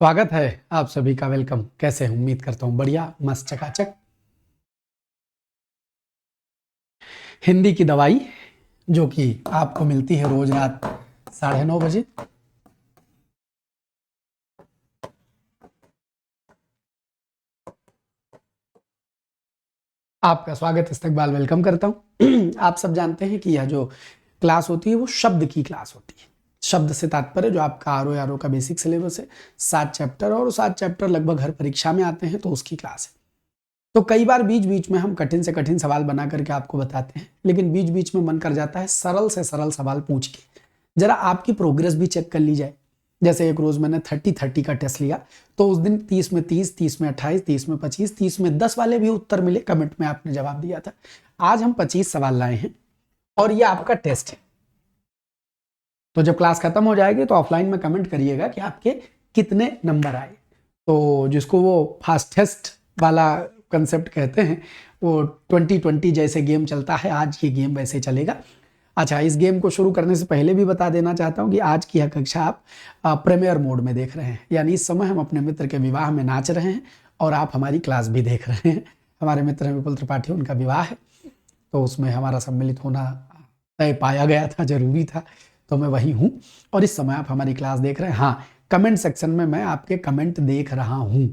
स्वागत है आप सभी का। वेलकम। कैसे हैं? उम्मीद करता हूं बढ़िया, मस्त, चकाचक। हिंदी की दवाई जो कि आपको मिलती है रोज रात 9:30 बजे। आपका स्वागत, इस्तकबाल, वेलकम करता हूं। आप सब जानते हैं कि यह जो क्लास होती है वो शब्द की क्लास होती है। शब्द से तात्पर्य जो आपका आर ओ का बेसिक सिलेबस है, 7 चैप्टर, और 7 चैप्टर लगभग हर परीक्षा में आते हैं, तो उसकी क्लास है। तो कई बार बीच बीच में हम कठिन से कठिन सवाल बना करके आपको बताते हैं, लेकिन बीच बीच में मन कर जाता है सरल से सरल सवाल पूछ के जरा आपकी प्रोग्रेस भी चेक कर ली जाए। जैसे एक रोज मैंने 30-30 का टेस्ट लिया, तो उस दिन 30 में 30, 30 में 28, 30 में 25, 30 में 10 वाले भी उत्तर मिले, कमेंट में आपने जवाब दिया था। आज हम 25 सवाल लाए हैं और ये आपका टेस्ट है। तो जब क्लास खत्म हो जाएगी तो ऑफलाइन में कमेंट करिएगा कि आपके कितने नंबर आए। तो जिसको वो फास्टेस्ट वाला कंसेप्ट कहते हैं, वो 2020 जैसे गेम चलता है, आज ये गेम वैसे चलेगा। अच्छा, इस गेम को शुरू करने से पहले भी बता देना चाहता हूँ कि आज की यह कक्षा आप प्रीमियर मोड में देख रहे हैं, यानी इस समय हम अपने मित्र के विवाह में नाच रहे हैं और आप हमारी क्लास भी देख रहे हैं। हमारे मित्र हैं विपुल त्रिपाठी, उनका विवाह है, तो उसमें हमारा सम्मिलित होना तय पाया गया था, जरूरी था, तो मैं वही हूँ और इस समय आप हमारी क्लास देख रहे हैं। हाँ, कमेंट सेक्शन में मैं आपके कमेंट देख रहा हूँ।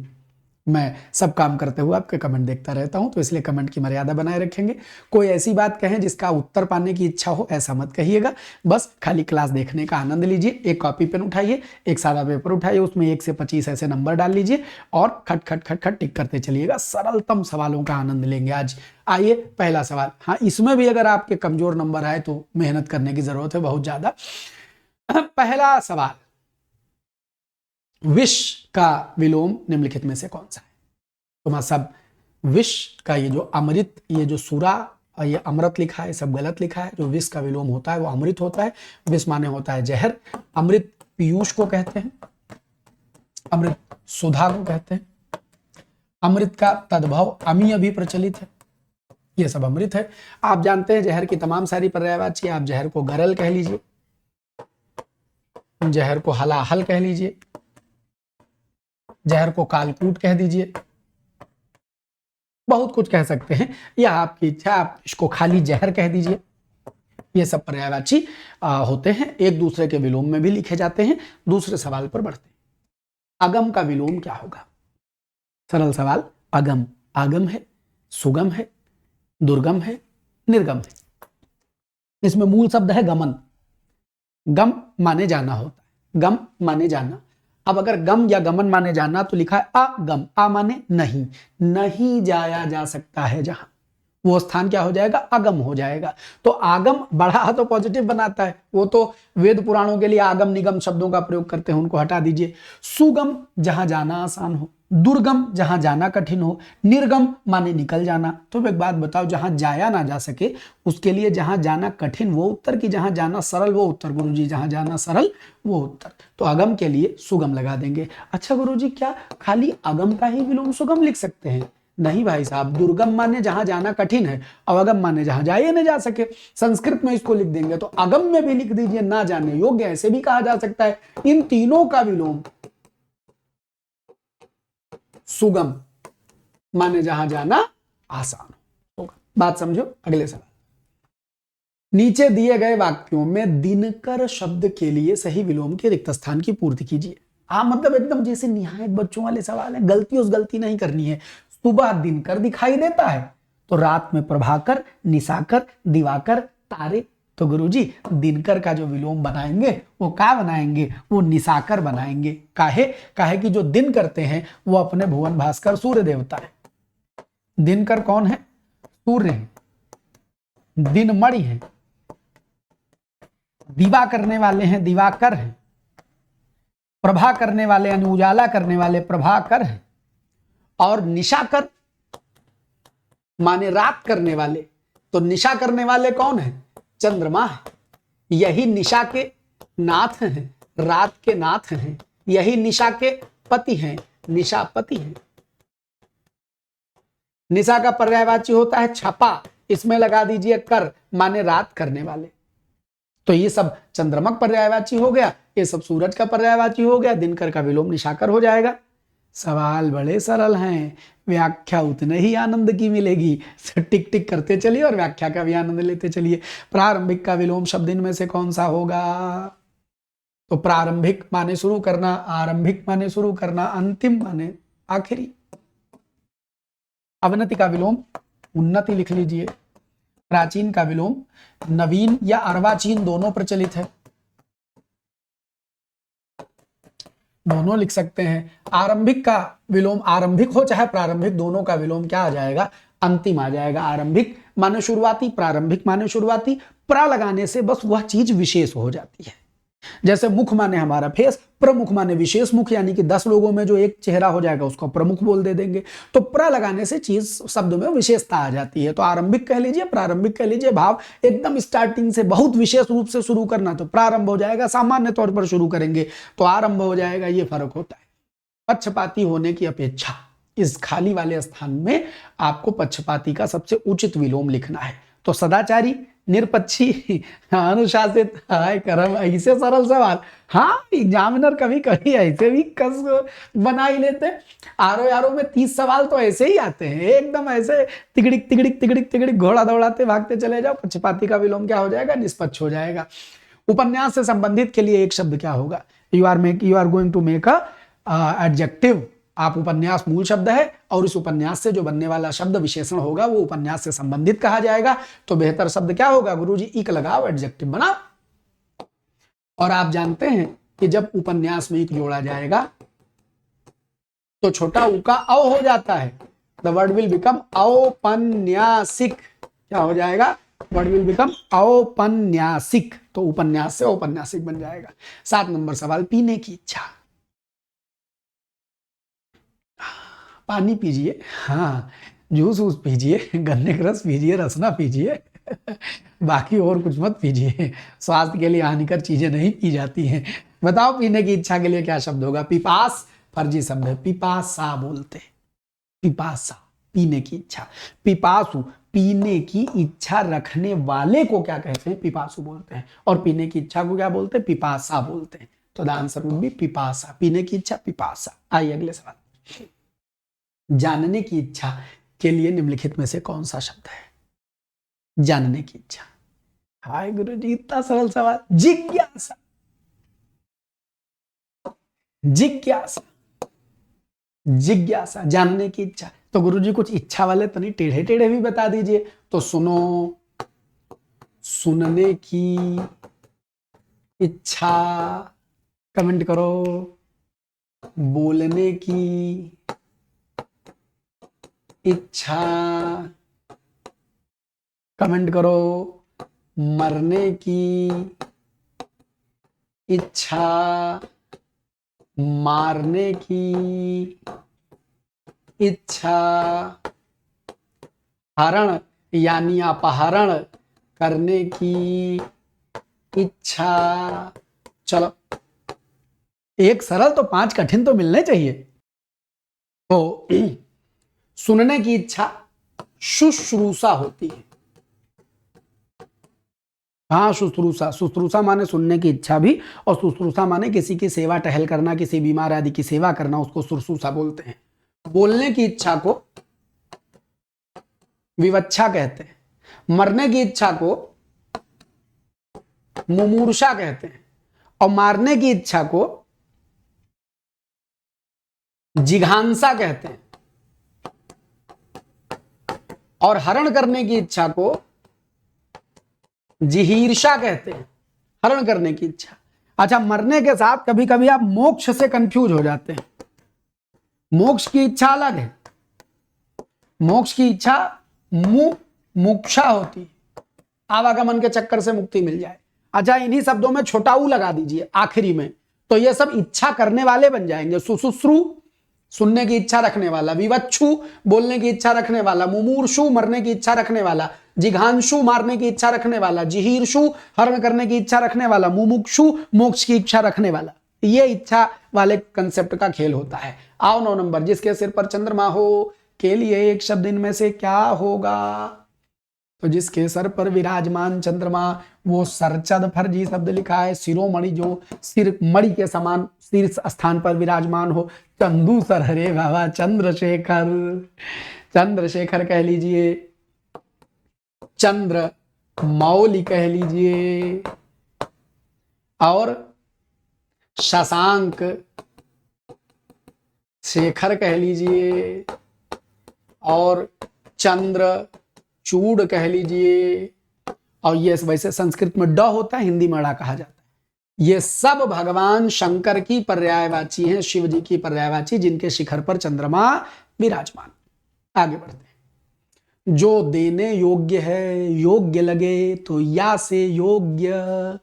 मैं सब काम करते हुए आपके कमेंट देखता रहता हूं, तो इसलिए कमेंट की मर्यादा बनाए रखेंगे। कोई ऐसी बात कहें जिसका उत्तर पाने की इच्छा हो, ऐसा मत कहिएगा। बस खाली क्लास देखने का आनंद लीजिए। एक कॉपी पेन उठाइए, एक सादा पेपर उठाइए, उसमें 1 से 25 ऐसे नंबर डाल लीजिए और खट खट खट खट टिक करते चलिएगा। सरलतम सवालों का आनंद लेंगे आज। आइए, पहला सवाल। हाँ, इसमें भी अगर आपके कमजोर नंबर आए तो मेहनत करने की जरूरत है बहुत ज्यादा। पहला सवाल, विष का विलोम निम्नलिखित में से कौन सा है? तुम्हारा सब विष का ये जो अमृत, ये जो सुरा, ये अमृत लिखा है, सब गलत लिखा है। जो विष का विलोम होता है वो अमृत होता है। विष माने होता है जहर। अमृत पीयूष को कहते हैं, अमृत सुधा को कहते हैं। अमृत का तद्भव अमीय भी प्रचलित है। ये सब अमृत है। आप जानते हैं जहर की तमाम सारी पर्यायवाची। आप जहर को गरल कह लीजिए, जहर को हलाहल कह लीजिए, जहर को कालकूट कह दीजिए, बहुत कुछ कह सकते हैं, यह आपकी इच्छा। आप इसको खाली जहर कह दीजिए। ये सब पर्यायवाची होते हैं, एक दूसरे के विलोम में भी लिखे जाते हैं। दूसरे सवाल पर बढ़ते हैं। अगम का विलोम क्या होगा? सरल सवाल। अगम, आगम है, सुगम है, दुर्गम है, निर्गम है। इसमें मूल शब्द है गमन। गम माने जाना होता है, गम माने जाना। अब अगर गम या गमन माने जाना तो लिखा है अगम। आ माने नहीं, नहीं जाया जा सकता है जहां, वो स्थान क्या हो जाएगा? अगम हो जाएगा। तो आगम बढ़ा तो पॉजिटिव बनाता है, वो तो वेद पुराणों के लिए आगम निगम शब्दों का प्रयोग करते हैं, उनको हटा दीजिए। सुगम, जहां जाना आसान हो। दुर्गम, जहां जाना कठिन हो। निर्गम माने निकल जाना। तो एक बात बताओ, जहां जाया ना जा सके उसके लिए जहां जाना कठिन वो उत्तर, की जहां जाना सरल वो उत्तर? गुरुजी, जहां जाना सरल वो उत्तर। तो अगम के लिए सुगम लगा देंगे। अच्छा गुरुजी, क्या खाली अगम का ही विलोम सुगम लिख सकते हैं? नहीं भाई साहब, दुर्गम माने जहां जाना कठिन है, अवगम माने जहां जाए न जा सके। संस्कृत में इसको लिख देंगे तो अगम में भी लिख दीजिए, ना जाने योग्य, ऐसे भी कहा जा सकता है। इन तीनों का विलोम सुगम माने जहां जाना आसान होगा। बात समझो। अगले सवाल, नीचे दिए गए वाक्यों में दिनकर शब्द के लिए सही विलोम के रिक्त स्थान की पूर्ति कीजिए। हाँ, मतलब एकदम जैसे निहायत बच्चों वाले सवाल है, गलती उस गलती नहीं करनी है। सुबह दिनकर दिखाई देता है तो रात में प्रभाकर, निशाकर, दिवाकर, तारे। तो गुरुजी, दिनकर का जो विलोम बनाएंगे वो क्या बनाएंगे? वो निशाकर बनाएंगे। काहे? काहे कि जो दिन करते हैं वो अपने भुवन भास्कर सूर्य देवता है। दिनकर कौन है? सूर्य है। दिनमणि है। दिवा करने वाले हैं दिवाकर हैं। प्रभा करने वाले यानी उजाला करने वाले प्रभाकर हैं। और निशाकर माने रात करने वाले, तो निशा करने वाले कौन है? चंद्रमा है। यही निशा के नाथ हैं, रात के नाथ हैं। यही निशा के पति हैं, निशापति हैं। निशा का पर्यायवाची होता है छपा, इसमें लगा दीजिए कर, माने रात करने वाले। तो ये सब चंद्रमक पर्यायवाची हो गया, ये सब सूरज का पर्यायवाची हो गया, दिनकर का विलोम निशाकर हो जाएगा। सवाल बड़े सरल हैं, व्याख्या उतने ही आनंद की मिलेगी। टिक टिक करते चलिए और व्याख्या का भी आनंद लेते चलिए। प्रारंभिक का विलोम शब्द इनमें से कौन सा होगा? तो प्रारंभिक माने शुरू करना, आरंभिक माने शुरू करना, अंतिम माने आखिरी। अवनति का विलोम उन्नति लिख लीजिए। प्राचीन का विलोम नवीन या अर्वाचीन दोनों प्रचलित है, दोनों लिख सकते हैं। आरंभिक का विलोम आरंभिक हो चाहे प्रारंभिक, दोनों का विलोम क्या आ जाएगा? अंतिम आ जाएगा। आरंभिक माने शुरुआती, प्रारंभिक माने शुरुआती, प्रा लगाने से बस वह चीज विशेष हो जाती है। जैसे मुख माने हमारा फेस, प्रमुख माने विशेष मुख, यानी कि 10 लोगों में जो एक चेहरा हो जाएगा उसको प्रमुख बोल दे देंगे। तो प्र लगाने से चीज शब्द में विशेषता आ जाती है। तो आरंभिक कह लीजिए, प्रारंभिक कह लीजिए, भाव एकदम स्टार्टिंग से बहुत विशेष रूप से शुरू करना तो प्रारंभ हो जाएगा, सामान्य तौर पर शुरू करेंगे तो आरंभ हो जाएगा। ये फर्क होता है। पक्षपाती होने की अपेक्षा इस खाली वाले स्थान में आपको पक्षपाती का सबसे उचित विलोम लिखना है। तो सदाचारी, निरपक्षी, अनुशासित, हाय कर्म, ऐसे सरल सवाल। हाँ, एग्जामिनर कभी कभी ऐसे भी कस बना ही लेते। आरो यारो में 30 सवाल तो ऐसे ही आते हैं, एकदम ऐसे तिगड़िक तिगड़िक तिगड़िक तिगड़िक घोड़ा दौड़ाते भागते चले जाओ। पक्षपाती का विलोम क्या हो जाएगा? निष्पक्ष हो जाएगा। उपन्यास से संबंधित के लिए एक शब्द क्या होगा? You are going to make a adjective. आप उपन्यास मूल शब्द है और इस उपन्यास से जो बनने वाला शब्द विशेषण होगा वो उपन्यास से संबंधित कहा जाएगा। तो बेहतर शब्द क्या होगा? गुरुजी इक लगाओ, एडजेक्टिव बना। और आप जानते हैं कि जब उपन्यास में इक जोड़ा जाएगा तो छोटा उ का औ हो जाता है। द वर्ड विल बिकम औपन्यासिक। क्या हो जाएगा? वर्ड विल बिकम औपन्यासिक। तो उपन्यास से औपन्यासिक बन जाएगा। 7 नंबर सवाल, पीने की इच्छा। पानी पीजिए, हाँ, जूस वूस पीजिए, गन्ने का रस पीजिए, रसना पीजिए, बाकी और कुछ मत पीजिए। स्वास्थ्य के लिए हानिकर चीजें नहीं पी जाती हैं। बताओ पीने की इच्छा के लिए क्या शब्द होगा? पिपास फर्जी शब्द है, पिपासा बोलते। पिपासा पीने की इच्छा। पिपासु पीने की इच्छा रखने वाले को क्या कहते हैं? पिपासु बोलते हैं। और पीने की इच्छा को क्या बोलते हैं? पिपासा बोलते हैं। तो द आंसर वुड बी पिपासा। पीने की इच्छा पिपासा। आइए अगले सवाल। जानने की इच्छा के लिए निम्नलिखित में से कौन सा शब्द है? जानने की इच्छा। हाय गुरुजी, इतना सरल सवाल। जिज्ञासा। जिज्ञासा, जिज्ञासा, जानने की इच्छा। तो गुरुजी कुछ इच्छा वाले तो नहीं, टेढ़े टेढ़े भी बता दीजिए। तो सुनो, सुनने की इच्छा, कमेंट करो। बोलने की इच्छा, कमेंट करो। मरने की इच्छा, मारने की इच्छा, हरण यानी अपहरण करने की इच्छा। चलो, एक सरल तो 5 कठिन तो मिलने चाहिए। तो सुनने की इच्छा शुश्रूषा होती है। हाँ, शुश्रूषा। शुश्रूषा माने सुनने की इच्छा भी, और शुश्रूषा माने किसी की सेवा टहल करना, किसी बीमार आदि की सेवा करना, उसको शुश्रूषा बोलते हैं। बोलने की इच्छा को विवच्छा कहते हैं। मरने की इच्छा को मुमूर्षा कहते हैं। और मारने की इच्छा को जिघांसा कहते हैं। और हरण करने की इच्छा को जिहीर्षा कहते हैं। हरण करने की इच्छा। अच्छा, मरने के साथ कभी कभी आप मोक्ष से कंफ्यूज हो जाते हैं। मोक्ष की इच्छा अलग है। मोक्ष की इच्छा मुमुक्षा होती है, आवागमन के चक्कर से मुक्ति मिल जाए। अच्छा, इन्हीं शब्दों में छोटा ऊ लगा दीजिए आखिरी में, तो ये सब इच्छा करने वाले बन जाएंगे। सुश्रुषु सुनने की इच्छा रखने वाला, विवक्षु बोलने की इच्छा रखने वाला, मुमूर्षु मरने की इच्छा रखने वाला, जिघांशु मारने की इच्छा रखने वाला, जिहीर्षु हरण करने की इच्छा रखने वाला, मुमुक्षु मोक्ष की इच्छा रखने वाला। ये इच्छा वाले कंसेप्ट का खेल होता है। आओ 9 नंबर, जिसके सिर पर चंद्रमा हो के लिए एक शब्द इनमें से क्या होगा? तो जिसके सर पर विराजमान चंद्रमा वो सरचद फर्जी शब्द लिखा है। शिरोमणि, जो सिर मणि के समान शीर्ष स्थान पर विराजमान हो। चंदू सर, हरे बाबा चंद्रशेखर, चंद्रशेखर कह लीजिए, चंद्र मौली कह लीजिए, और शशांक शेखर कह लीजिए, और चंद्र चूड़ कह लीजिए। और ये वैसे संस्कृत में ड होता है, हिंदी में ड़ा कहा जाता है। ये सब भगवान शंकर की पर्यायवाची हैं, शिव जी की पर्यायवाची, जिनके शिखर पर चंद्रमा विराजमान। आगे बढ़ते हैं। जो देने योग्य है, योग्य लगे तो या से योग्य।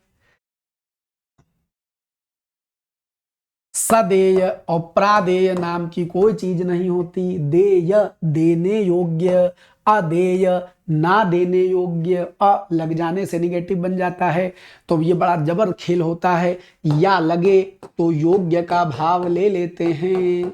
सदेय और प्रादेय नाम की कोई चीज नहीं होती। देय देने योग्य, अदेय ना देने योग्य, अ लग जाने से निगेटिव बन जाता है, तो ये बड़ा जबर खेल होता है। या लगे तो योग्य का भाव ले लेते हैं।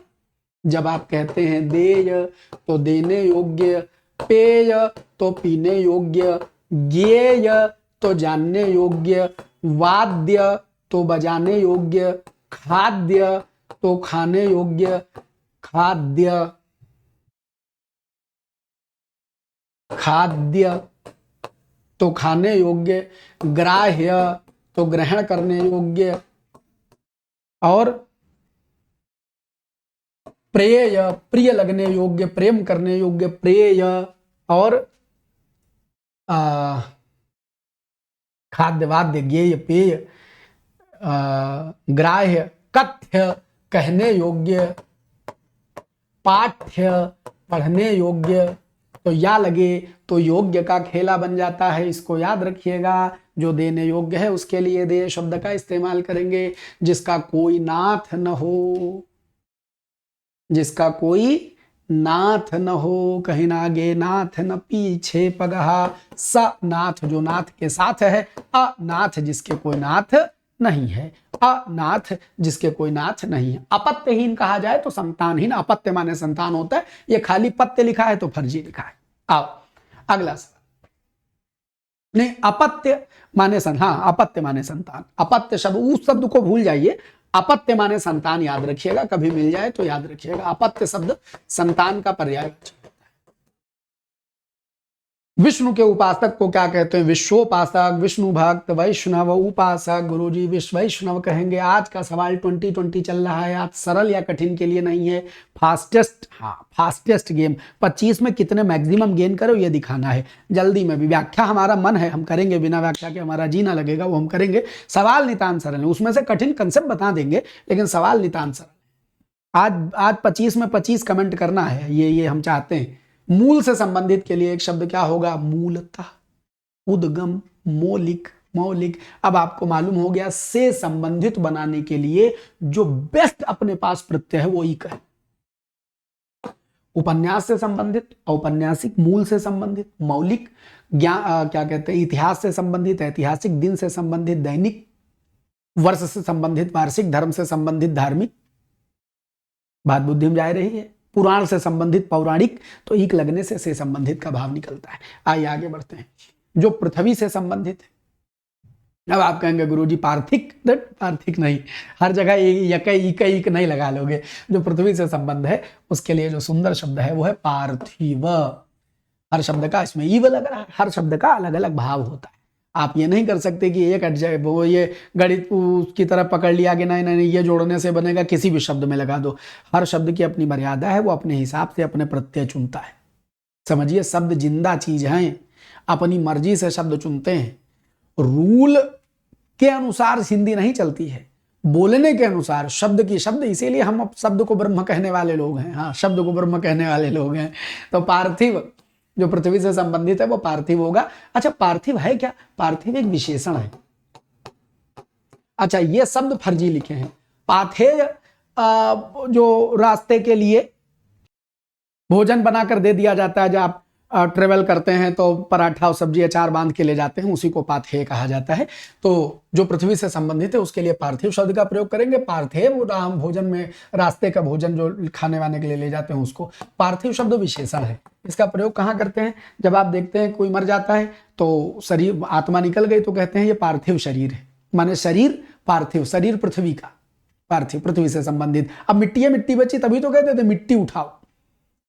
जब आप कहते हैं देय तो देने योग्य, पेय तो पीने योग्य, ज्ञेय तो जानने योग्य, वाद्य तो बजाने योग्य, खाद्य तो खाने योग्य, खाद्य खाद्य तो खाने योग्य, ग्राह्य तो ग्रहण करने योग्य, और प्रेय प्रिय लगने योग्य, प्रेम करने योग्य, प्रेय, और खाद्य वाद्य ज्ञेय पेय, ग्राह्य कथ्य कहने योग्य, पाठ्य पढ़ने योग्य। तो या लगे तो योग्य का खेला बन जाता है, इसको याद रखिएगा। जो देने योग्य है उसके लिए दे शब्द का इस्तेमाल करेंगे। जिसका कोई नाथ न हो, जिसका कोई नाथ न हो, कहीं ना आगे नाथ न पीछे पगहा। स नाथ जो नाथ के साथ है, अनाथ जिसके कोई नाथ नहीं है, अनाथ जिसके कोई नाथ नहीं है। अपत्यहीन कहा जाए तो संतानहीन, अपत्य माने संतान होता है। ये खाली पत्य लिखा है तो फर्जी लिखा है। आओ अगला सवाल। नहीं, अपत्य माने हाँ, अपत्य माने संतान। अपत्य शब्द, उस शब्द को भूल जाइए, अपत्य माने संतान याद रखिएगा, कभी मिल जाए तो याद रखिएगा। अपत्य शब्द संतान का पर्याय। विष्णु के उपासक को क्या कहते हैं? विश्वोपासक, विष्णु भक्त, वैष्णव, उपासक। गुरुजी विश्व वैष्णव कहेंगे। आज का सवाल 2020 चल रहा है, आज सरल या कठिन के लिए नहीं है, फास्टेस्ट। हाँ, फास्टेस्ट गेम 25 में कितने मैक्सिमम गेन करो ये दिखाना है। जल्दी में भी व्याख्या हमारा मन है, हम करेंगे, बिना व्याख्या के हमारा जी ना लगेगा, वो हम करेंगे। सवाल नितांत सरल है, उसमें से कठिन कंसेप्ट बता देंगे, लेकिन सवाल नितांत सरल। आज 25 में 25 कमेंट करना है, ये हम चाहते हैं। मूल से संबंधित के लिए एक शब्द क्या होगा? मूलतः, उद्गम, मौलिक, मौलिक। अब आपको मालूम हो गया, से संबंधित बनाने के लिए जो बेस्ट अपने पास प्रत्यय है वो इक है। उपन्यास से संबंधित, औपन्यासिक, मूल से संबंधित, मौलिक, क्या कहते हैं, इतिहास से संबंधित, ऐतिहासिक, दिन से संबंधित, दैनिक, वर्ष से संबंधित, वार्षिक, धर्म से संबंधित, धार्मिक। बात बुद्धि में जा रही है। पुराण से संबंधित, पौराणिक, तो ईक लगने से संबंधित का भाव निकलता है। आइए आगे बढ़ते हैं। जो पृथ्वी से संबंधित है, अब आप कहेंगे गुरुजी पार्थिक, पार्थिक नहीं, हर जगह ईक नहीं लगा लोगे। जो पृथ्वी से संबंध है उसके लिए जो सुंदर शब्द है वो है पार्थिव। हर शब्द का इसमें ईव लग रहा है, हर शब्द का अलग अलग भाव होता है। आप ये नहीं कर सकते कि एक अट जाए, वो ये गणित की तरफ पकड़ लिया कि नहीं नहीं ये जोड़ने से बनेगा, किसी भी शब्द में लगा दो। हर शब्द की अपनी मर्यादा है, वो अपने हिसाब से अपने प्रत्यय चुनता है। समझिए, शब्द जिंदा चीज हैं, अपनी मर्जी से शब्द चुनते हैं। रूल के अनुसार हिंदी नहीं चलती है, बोलने के अनुसार, शब्द की शब्द। इसीलिए हम शब्द को ब्रह्म कहने वाले लोग हैं। हाँ, शब्द को ब्रह्म कहने वाले लोग हैं। तो पार्थिव जो पृथ्वी से संबंधित है वो पार्थिव होगा। अच्छा, पार्थिव है क्या? पार्थिव एक विशेषण है। अच्छा, ये शब्द फर्जी लिखे हैं। पाथेय जो रास्ते के लिए भोजन बनाकर दे दिया जाता है, जब आप ट्रेवल करते हैं तो पराठा और सब्जी अचार बांध के ले जाते हैं, उसी को पाथेय कहा जाता है। तो जो पृथ्वी से संबंधित है उसके लिए पार्थिव शब्द का प्रयोग करेंगे। पार्थिव हम भोजन में रास्ते का भोजन जो खाने वाने के लिए ले जाते हैं उसको पार्थिव शब्द विशेषण है। इसका प्रयोग कहाँ करते हैं? जब आप देखते हैं कोई मर जाता है तो शरीर आत्मा निकल गई तो कहते हैं ये पार्थिव शरीर है, माने शरीर पार्थिव, शरीर पृथ्वी का, पार्थिव पृथ्वी से संबंधित। अब मिट्टी है, मिट्टी बची तभी तो कहते थे मिट्टी उठाओ,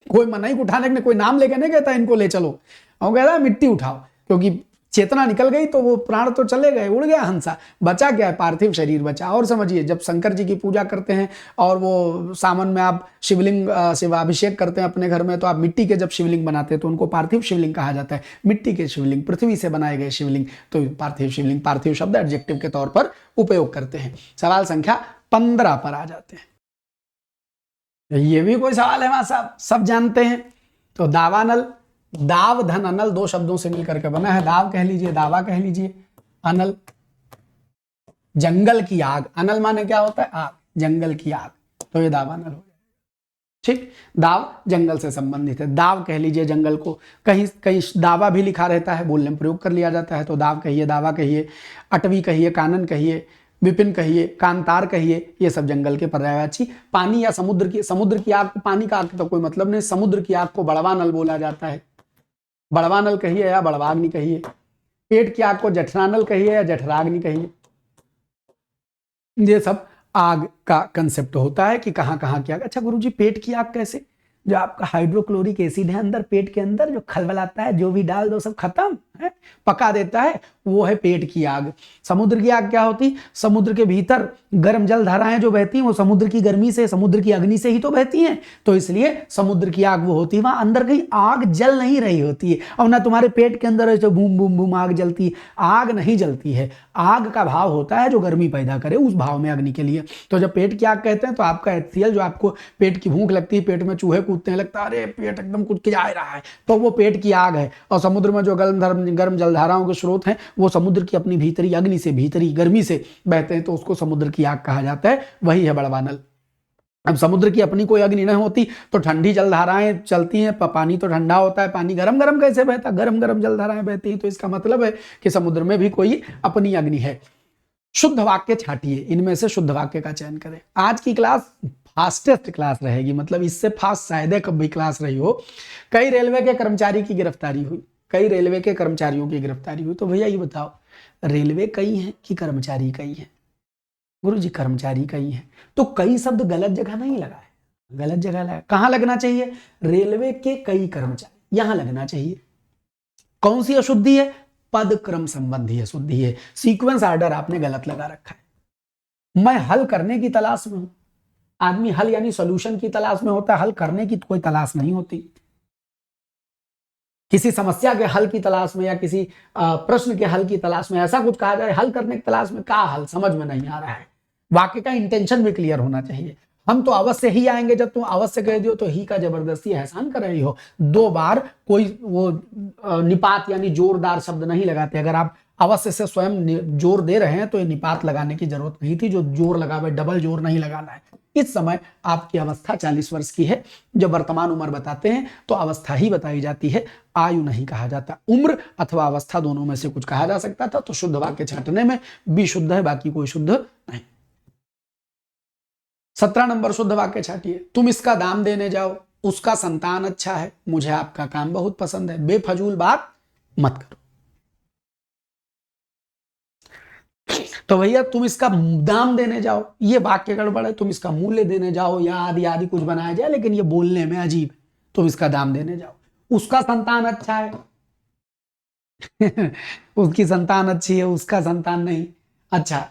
कोई मना ही उठाने के, कोई नाम लेके नहीं कहता इनको ले चलो, और कहता है मिट्टी उठाओ, क्योंकि चेतना निकल गई तो वो प्राण तो चले गए, उड़ गया हंसा, बचा क्या है? पार्थिव शरीर बचा। और समझिए जब शंकर जी की पूजा करते हैं और वो सावन में आप शिवलिंग शिवाभिषेक करते हैं अपने घर में, तो आप मिट्टी के जब शिवलिंग बनाते हैं तो उनको पार्थिव शिवलिंग कहा जाता है। मिट्टी के शिवलिंग, पृथ्वी से बनाए गए शिवलिंग, तो पार्थिव शिवलिंग, पार्थिव शब्द एडजेक्टिव के तौर पर उपयोग करते हैं। सवाल संख्या 15 पर आ जाते हैं। ये भी कोई सवाल है वहां साहब, सब जानते हैं। तो दावानल, दाव धन अनल दो शब्दों से मिलकर के बना है। दाव कह लीजिए, दावा कह लीजिए, अनल जंगल की आग, अनल माने क्या होता है? आग, जंगल की आग, तो ये दावानल हो जाए। ठीक, दाव जंगल से संबंधित है, दाव कह लीजिए जंगल को। कहीं कहीं दावा भी लिखा रहता है, बोलने में प्रयोग कर लिया जाता है, तो दाव कहिए, दावा कहिए, अटवी कहिए, कानन कहिए, विपिन कहिए, कांतार कहिए, ये सब जंगल के पर्यायवाची। पानी या समुद्र की आग को, पानी का आग तो कोई मतलब नहीं, समुद्र की आग को बड़वानल बोला जाता है, बड़वानल कहिए या बड़वाग्नि कहिए। पेट की आग को जठरानल कहिए या जठराग्नि कहिए। ये सब आग का कंसेप्ट होता है कि कहाँ कहाँ की आग। अच्छा गुरुजी, पेट की आग कैसे? जो आपका हाइड्रोक्लोरिक एसिड है अंदर पेट के अंदर, जो खलबलाता है, जो भी डाल दो सब खत्म है, पका देता है, वो है पेट की आग। समुद्र की आग क्या होती? समुद्र के भीतर गर्म जल धाराएं जो बहती हैं वो समुद्र की गर्मी से, समुद्र की अग्नि से ही तो बहती हैं, तो इसलिए समुद्र की आग वो होती है, वहां अंदर कहीं आग जल नहीं रही होती है। और ना तुम्हारे पेट के अंदर ऐसे बूम बूम बूम आग जलती है, आग नहीं जलती है। आग का भाव होता है जो गर्मी पैदा करे, उस भाव में अग्नि के लिए। तो जब पेट की आग कहते हैं तो आपका HCl, जो आपको पेट की भूख लगती है, पेट में चूहे कूदते हैं, लगता है अरे पेट एकदम कुछ जा रहा है, तो वो पेट की आग है। और समुद्र में जो गर्म जलधाराओं के स्रोत हैं वो समुद्र की अपनी भीतरी अग्नि से, भीतरी गर्मी से बहते हैं, तो उसको समुद्र की आग कहा जाता है, वही है बड़वानल। अब समुद्र की अपनी कोई अग्नि नहीं होती तो ठंडी जलधाराएं चलती हैं, पानी तो ठंडा होता है, पानी गरम गरम कैसे बहता? गरम गरम जलधाराएं बहती हैं, तो इसका मतलब है कि समुद्र में भी कोई अपनी अग्नि है। शुद्ध वाक्य छाटिए, इनमें से शुद्ध वाक्य का चयन करें। आज की क्लास फास्टेस्ट क्लास रहेगी, मतलब इससे फास्ट शायद कभी क्लास रही हो। कई रेलवे के कर्मचारी की गिरफ्तारी हुई, कई रेलवे के कर्मचारियों की गिरफ्तारी हुई। तो भैया ये बताओ, रेलवे कई हैं कि कर्मचारी कई हैं? गुरुजी कर्मचारी कई हैं, तो कई शब्द गलत जगह नहीं लगा है, गलत जगह लगा। कहां लगना चाहिए? रेलवे के कई कर्मचारी, यहां लगना चाहिए। कौन सी अशुद्धि है? पद क्रम संबंधी अशुद्धि है, सीक्वेंस ऑर्डर आपने गलत लगा रखा है। मैं हल करने की तलाश में हूं, आदमी हल यानी सॉल्यूशन की तलाश में होता है, हल करने की कोई तलाश नहीं होती। किसी समस्या के हल की तलाश में या किसी प्रश्न के हल की तलाश में ऐसा कुछ कहा जाए, हल करने की तलाश में, क्या हल समझ में नहीं आ रहा है। वाक्य का इंटेंशन भी क्लियर होना चाहिए। हम तो अवश्य ही आएंगे, जब तुम अवश्य कह दियो तो ही का जबरदस्ती एहसान कर रही हो। 2 बार कोई वो निपात यानी जोरदार शब्द नहीं लगाते। अगर आप अवश्य से स्वयं जोर दे रहे हैं तो ये निपात लगाने की जरूरत नहीं थी, जो जोर लगावे डबल जोर नहीं लगाना है। इस समय आपकी अवस्था 40 वर्ष की है, जब वर्तमान उम्र बताते हैं तो अवस्था ही बताई जाती है, आयु नहीं कहा जाता। उम्र अथवा अवस्था दोनों में से कुछ कहा जा सकता था, तो शुद्ध वाक्य छांटने में बी शुद्ध है, बाकी कोई शुद्ध नहीं। 17 नंबर शुद्ध वाक्य छाटिए। तुम इसका दाम देने जाओ, उसका संतान अच्छा है, मुझे आपका काम बहुत पसंद है, बेफजूल बात मत करो। तो भैया तुम इसका दाम देने जाओ, ये वाक्य गड़बड़ है। तुम इसका मूल्य देने जाओ या आदि आदि कुछ बनाया जाए, लेकिन ये बोलने में अजीब है। तुम इसका दाम देने जाओ, उसका संतान अच्छा है उसकी संतान अच्छी है, उसका संतान नहीं। अच्छा,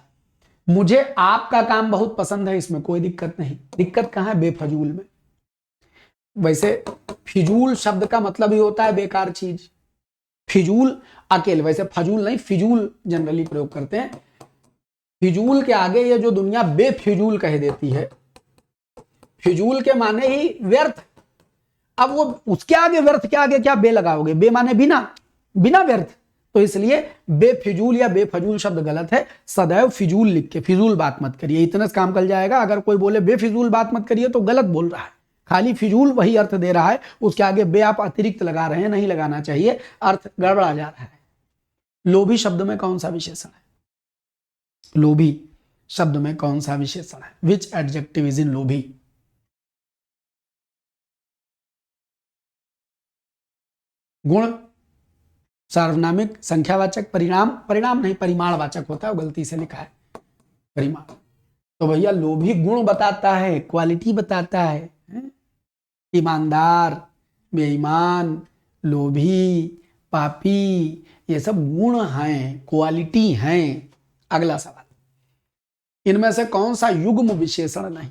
मुझे आपका काम बहुत पसंद है, इसमें कोई दिक्कत नहीं। दिक्कत कहां है? बेफजूल में। वैसे फिजूल शब्द का मतलब ही होता है बेकार चीज। फिजूल अकेले, वैसे फजूल नहीं, फिजूल जनरली प्रयोग करते हैं। फिजूल के आगे ये जो दुनिया बेफिजूल कह देती है, फिजूल के माने ही व्यर्थ। अब वो उसके आगे व्यर्थ के आगे क्या बे लगाओगे? बे माने बिना, बिना व्यर्थ। तो इसलिए बेफिजूल या बेफजूल शब्द गलत है। सदैव फिजूल लिख के फिजूल बात मत करिए, इतना काम कर जाएगा। अगर कोई बोले बेफिजूल बात मत करिए तो गलत बोल रहा है, खाली फिजूल वही अर्थ दे रहा है, उसके आगे बे आप अतिरिक्त लगा रहे हैं, नहीं लगाना चाहिए, अर्थ गड़बड़ा जा रहा है। लोभी शब्द में कौन सा विशेषण है? लोभी शब्द में कौन सा विशेषण है? विच एडजेक्टिव इज इन लोभी? गुण, सार्वनामिक, संख्यावाचक, परिणाम, परिणाम नहीं परिमाणवाचक होता है, वो गलती से लिखा है परिमाण। तो भैया लोभी गुण बताता है, क्वालिटी बताता है। ईमानदार, बेईमान, लोभी, पापी, ये सब गुण हैं, क्वालिटी हैं। अगला सवाल, इनमें से कौन सा युग्म विशेषण नहीं?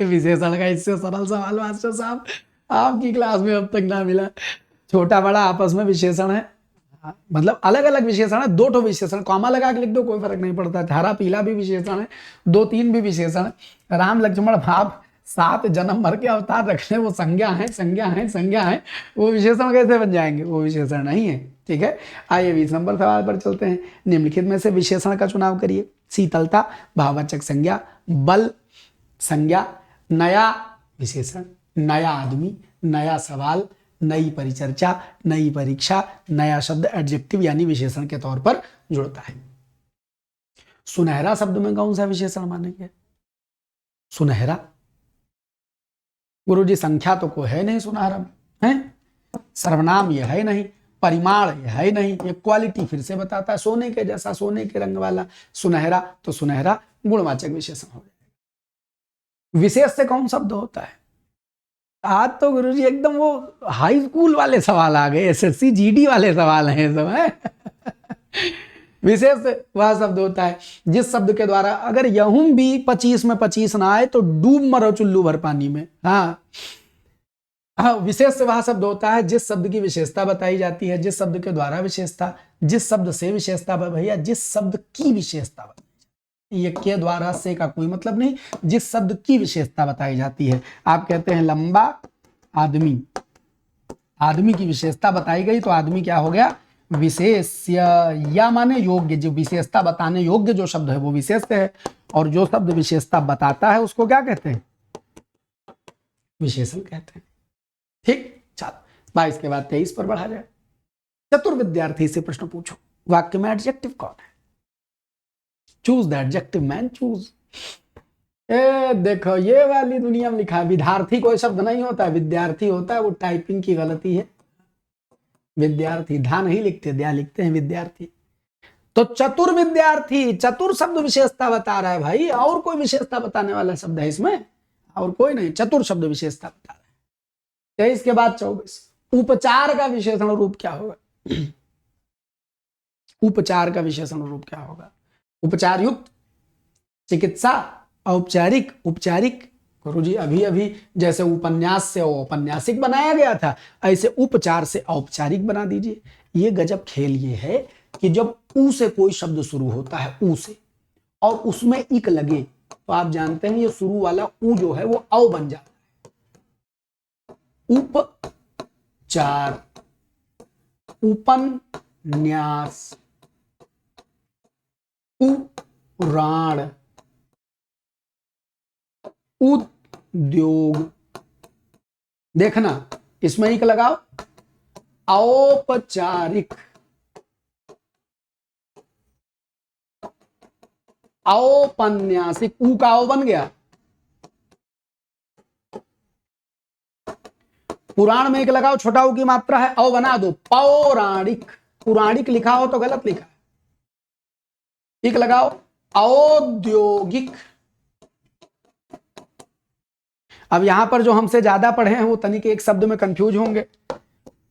विशेषण का इससे सरल सवाल मास्टर साहब आपकी क्लास में अब तक ना मिला। छोटा बड़ा आपस में विशेषण है, मतलब अलग अलग विशेषण है, दो ठो विशेषण, कॉमा लगा के लिख दो कोई फर्क नहीं पड़ता। हरा पीला भी विशेषण है, 2-3 भी विशेषण है। राम लक्ष्मण भाव 7 जन्म भर के अवतार रखने, वो संज्ञा है, संज्ञा है, संज्ञा है, वो विशेषण कैसे बन जाएंगे? वो विशेषण नहीं है। ठीक है, आइए 20 नंबर सवाल पर चलते हैं। निम्नलिखित में से विशेषण का चुनाव करिए। शीतलता भाववाचक संज्ञा, बल संज्ञा, नया विशेषण, नया आदमी, नया सवाल, नई परिचर्चा, नई परीक्षा, नया शब्द एडजेक्टिव यानी विशेषण के तौर पर जुड़ता है। सुनहरा शब्द में कौन सा विशेषण मानेंगे? सुनहरा, गुरुजी संख्या तो कोई है नहीं सुनहरा है, सर्वनाम ये है नहीं, परिमाण ये है नहीं, ये क्वालिटी फिर से बताता है, सोने के जैसा, सोने के रंग वाला सुनहरा, तो सुनहरा गुणवाचक विशेषण हो जाएगा। विशेष से कौन शब्द होता है? आज तो गुरुजी एकदम वो हाई स्कूल वाले सवाल आ गए, एसएससी जीडी वाले सवाल हैं सब है। विशेष वह शब्द होता है जिस शब्द के द्वारा अगर यहूं भी 25 में 25 ना आए तो डूब मरो चुल्लू भर पानी में। हाँ, विशेष वह शब्द होता है जिस शब्द की विशेषता बताई जाती है, जिस शब्द के द्वारा विशेषता, जिस शब्द से विशेषता, भैया जिस शब्द की विशेषता बताई, ये के द्वारा से का कोई मतलब नहीं, जिस शब्द की विशेषता बताई जाती है। आप कहते हैं लंबा आदमी, आदमी की विशेषता बताई गई तो आदमी क्या हो गया? विशेष्य, या माने योग्य, जो विशेषता बताने योग्य जो शब्द है वो विशेष्य है, और जो शब्द विशेषता बताता है उसको क्या कहते हैं? विशेषण कहते हैं। ठीक, चलो 22 के बाद 23 पर बढ़ा जाए। चतुर्विद्यार्थी से प्रश्न पूछो, वाक्य में एडजेक्टिव कौन है? Choose the adjective man, choose. देखो ये वाली दुनिया में लिखा है विद्यार्थी कोई शब्द नहीं होता, विद्यार्थी होता है, वो टाइपिंग की गलती है। विद्यार्थी धा नहीं लिखते, दया लिखते हैं विद्यार्थी। तो चतुर विद्यार्थी, चतुर शब्द विशेषता बता रहा है भाई, और कोई विशेषता बताने वाला शब्द है इसमें? और कोई नहीं, चतुर शब्द विशेषता बता रहा है। 23 के बाद 24, उपचार का विशेषण रूप क्या होगा? उपचार का विशेषण रूप क्या होगा? उपचार युक्त, चिकित्सा, औपचारिक, उपचारिक। गुरुजी अभी अभी जैसे उपन्यास से औपन्यासिक बनाया गया था, ऐसे उपचार से औपचारिक बना दीजिए। ये गजब खेल ये है कि जब ऊ से कोई शब्द शुरू होता है, ऊ से, और उसमें इक लगे, तो आप जानते हैं ये शुरू वाला ऊ जो है वो औ बन जाता है। उपचार, उपन्यास, पुराण, उद्योग। देखना इसमें एक लगाओ, औपचारिक, औपन्यासिक, ऊ का औ बन गया। पुराण में एक लगाओ, छोटा ऊ की मात्रा है, औ बना दो, पौराणिक। पुराणिक लिखा हो तो गलत लिखा है, एक लगाओ, औद्योगिक। अब यहां पर जो हमसे ज्यादा पढ़े हैं वो तनिक एक शब्द में कंफ्यूज होंगे।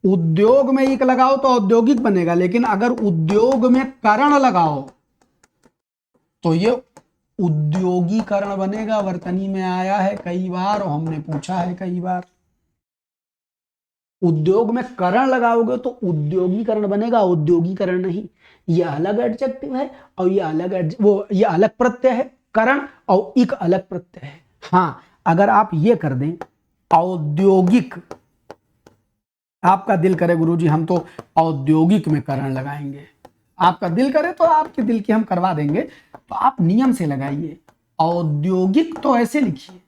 उद्योग में एक लगाओ तो औद्योगिक बनेगा, लेकिन अगर उद्योग में करण लगाओ तो ये उद्योगीकरण बनेगा। वर्तनी में आया है कई बार और हमने पूछा है कई बार। उद्योग में करण लगाओगे तो उद्योगीकरण बनेगा, उद्योगीकरण नहीं। ये अलग एडजेक्टिव है और ये अलग ये अलग प्रत्यय है, करण और इक अलग प्रत्यय है। हाँ, अगर आप ये कर दें औद्योगिक, आपका दिल करे गुरुजी हम तो औद्योगिक में करण लगाएंगे, आपका दिल करे तो आपके दिल की हम करवा देंगे, तो आप नियम से लगाइए। औद्योगिक तो ऐसे लिखिए,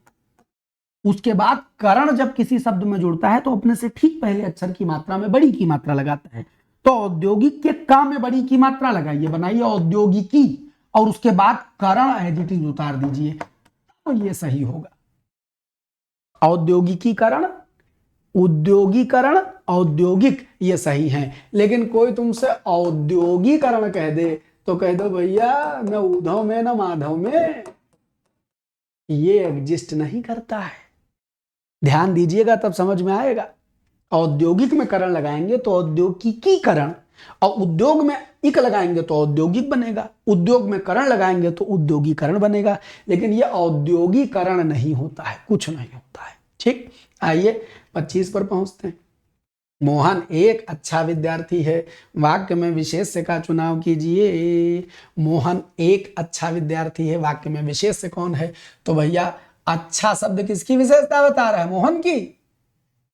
उसके बाद करण जब किसी शब्द में जुड़ता है तो अपने से ठीक पहले अक्षर की मात्रा में बड़ी की मात्रा लगाता है। तो औद्योगिक के का में बड़ी की मात्रा लगाइए, बनाइए औद्योगिकी, और उसके बाद करण एज इट इज उतार दीजिए, तो ये सही होगा। औद्योगिकीकरण, उद्योगीकरण, औद्योगिक, ये सही है। लेकिन कोई तुमसे औद्योगिकरण कह दे तो कह दो भैया न उधव में न माधव में, ये एग्जिस्ट नहीं करता है। ध्यान दीजिएगा तब समझ में आएगा। औद्योगिक में करण लगाएंगे तो औद्योगिकीकरण, और उद्योग में इक लगाएंगे तो औद्योगिक बनेगा, उद्योग में करण लगाएंगे तो उद्योगीकरण बनेगा। लेकिन ये औद्योगीकरण नहीं होता है, कुछ नहीं होता है। ठीक, आइए 25 पर पहुंचते हैं। मोहन एक अच्छा विद्यार्थी है, वाक्य में विशेष्य का चुनाव कीजिए। मोहन एक अच्छा विद्यार्थी है, वाक्य में विशेष्य कौन है? तो भैया अच्छा शब्द किसकी विशेषता बता रहा है? मोहन की?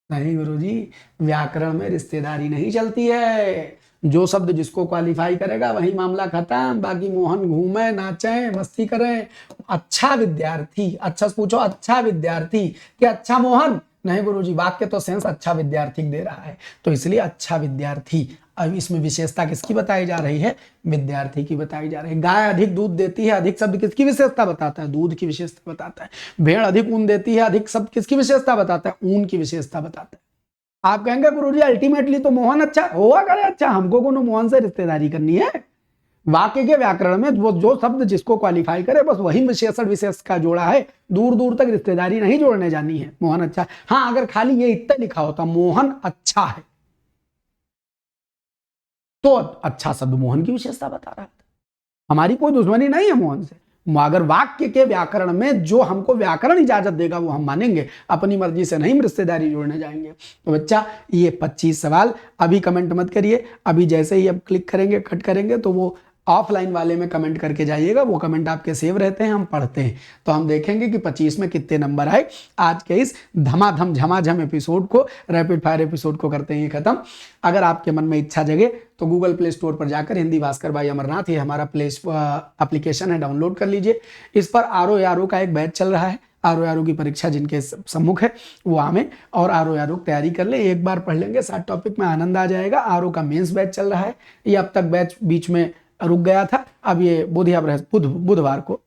नहीं गुरुजी, व्याकरण में रिश्तेदारी नहीं चलती है। जो शब्द जिसको क्वालिफाई करेगा वही मामला खत्म। बाकी मोहन घूमे, नाचे, मस्ती करें। अच्छा विद्यार्थी, अच्छा से पूछो अच्छा विद्यार्थी कि अच्छा मोहन? नहीं गुरुजी, वाक्य तो सेंस अच्छा विद्यार्थी दे रहा है, तो इसलिए अच्छा विद्यार्थी। अब इसमें विशेषता किसकी बताई जा रही है? विद्यार्थी की बताई जा रही है। गाय अधिक दूध देती है, अधिक शब्द किसकी विशेषता बताता है? दूध की विशेषता बताता है। भेड़ अधिक ऊन देती है, अधिक शब्द किसकी विशेषता बताता है? ऊन की विशेषता बताता है। आप कहेंगे गुरुजी अल्टीमेटली तो मोहन अच्छा हुआ करे, अच्छा हमको कोनो मोहन से रिश्तेदारी करनी है? वाक्य के व्याकरण में वो जो शब्द जिसको क्वालिफाई करे बस वही विशेषण विशेष का जोड़ा है, दूर दूर तक रिश्तेदारी नहीं जोड़ने जानी है। मोहन अच्छा, हाँ अगर खाली ये इतना लिखा होता मोहन अच्छा है तो अच्छा शब्द मोहन की विशेषता बता रहा था। हमारी कोई दुश्मनी नहीं है मोहन से, मगर वाक्य के व्याकरण में जो हमको व्याकरण इजाजत देगा वो हम मानेंगे, अपनी मर्जी से नहीं रिश्तेदारी जोड़ने जाएंगे। तो बच्चा ये 25 सवाल अभी कमेंट मत करिए, अभी जैसे ही अब क्लिक करेंगे कट करेंगे तो वो ऑफलाइन वाले में कमेंट करके जाइएगा, वो कमेंट आपके सेव रहते हैं, हम पढ़ते हैं, तो हम देखेंगे कि 25 में कितने नंबर आए। आज के इस धमाधम झमाझम एपिसोड को, रैपिड फायर एपिसोड को करते हैं खत्म। अगर आपके मन में इच्छा जगे तो गूगल प्ले स्टोर पर जाकर हिंदी भास्कर भाई अमरनाथ, ये हमारा प्ले एप्लीकेशन है, डाउनलोड कर लीजिए। इस पर आरओ का एक बैच चल रहा है, आरओ की परीक्षा जिनके सम्मुख है वो आमें और आरओ की तैयारी कर ले। एक बार पढ़ लेंगे 7 टॉपिक में, आनंद आ जाएगा। आरओ का मेंस बैच चल रहा है, ये अब तक बैच बीच में रुक गया था, अब ये बुधवार को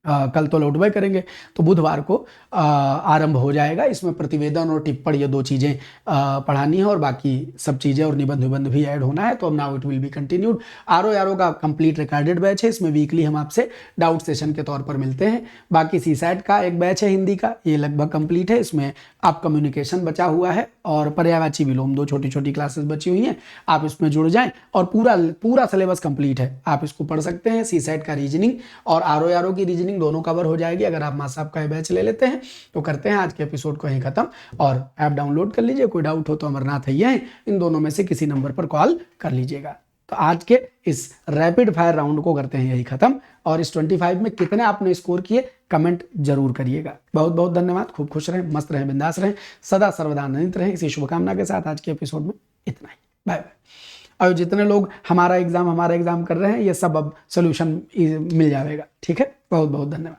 कल तो लौटवे करेंगे, तो बुधवार को आरंभ हो जाएगा। इसमें प्रतिवेदन और टिप्पणी, ये 2 चीज़ें पढ़ानी है और बाकी सब चीज़ें और निबंध भी ऐड होना है। तो अब now it will be continued. RO का कंप्लीट रिकॉर्डेड बैच है, इसमें वीकली हम आपसे डाउट सेशन के तौर पर मिलते हैं। बाकी सीसैट का एक बैच है हिंदी का, ये लगभग कंप्लीट है, इसमें आप कम्युनिकेशन बचा हुआ है और पर्यायवाची विलोम 2 छोटी छोटी क्लासेस बची हुई हैं, आप इसमें जुड़ जाएं और पूरा सिलेबस कंप्लीट है, आप इसको पढ़ सकते हैं। सीसैट का रीजनिंग और आरओ की रीजनिंग दोनों कवर हो जाएगी अगर आप मां साहब का बैच ले लेते हैं। तो करते हैं आज के एपिसोड को यहीं खत्म, और ऐप डाउनलोड कर लीजिए। कोई डाउट हो तो अमरनाथ भैया हैं, इन दोनों में से किसी नंबर पर कॉल कर लीजिएगा। तो आज के इस रैपिड फायर राउंड को करते हैं यही खत्म, और इस 25 में कितने आपने स्कोर किए कमेंट जरूर करिएगा। बहुत बहुत धन्यवाद, खूब खुश रहें, मस्त रहें, बिंदास रहें, सदा सर्वदा आनंदित रहें। इसी शुभकामना के साथ आज के एपिसोड में इतना ही, बाय बाय। और जितने लोग हमारा एग्जाम कर रहे हैं, ये सब अब सोल्यूशन मिल जाएगा। ठीक है, बहुत बहुत धन्यवाद।